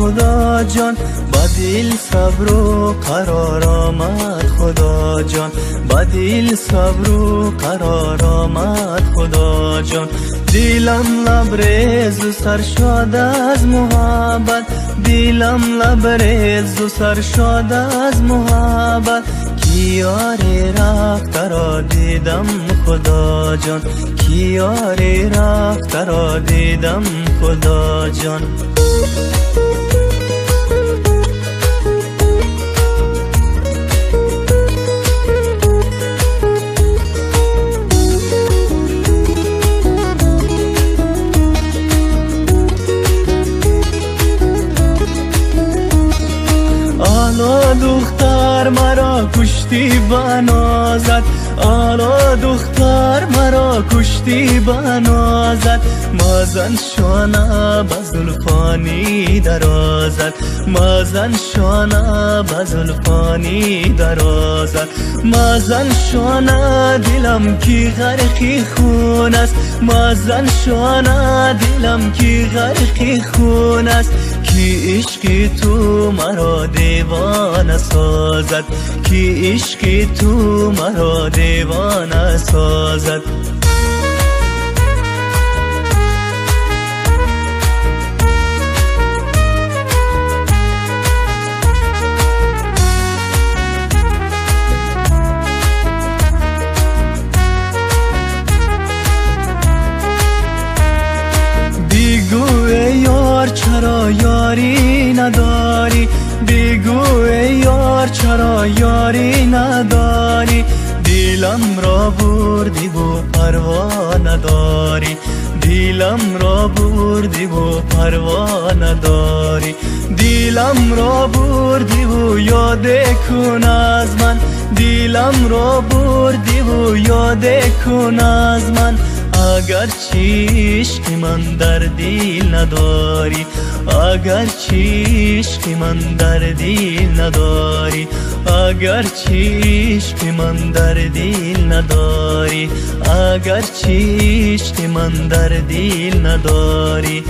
خدا جان، با دل صبر و قرار آمد خدا جان، با دل صبر و قرار آمد خدا جان. دلم لبریز و سر شد از محبت، دلم لبریز و سر شد از محبت. کیاری رفت را دیدم خدا جان، کیاری رفت را دیدم خدا جان. آلا دختر مرا کشتی بنازد، آلا دختر مرا کشتی بنازد. مازن شانه بزلفانی درازد، مازن شانه بزلفانی درازد. مازن شانه دلم کی غرقی خون است، مازن شانه دلم کی غرقی خون است. کی عشق تو مرا دیوانه سازد، کی عشق تو مرا دیوانه سازد. بگو ای یار چرا یاری نداری، بگو ای یار چرا یاری نداری. دلم را بردی و پروا نداری، دلم را بردی و پروا نداری. دلم را بردی و یاد کن از من، دلم را بردی و یاد کن از من. اگر عشق من در دل نداری، اگر عشق من در دل نداری، اگر عشق من در دل نداری، اگر عشق من در دل نداری.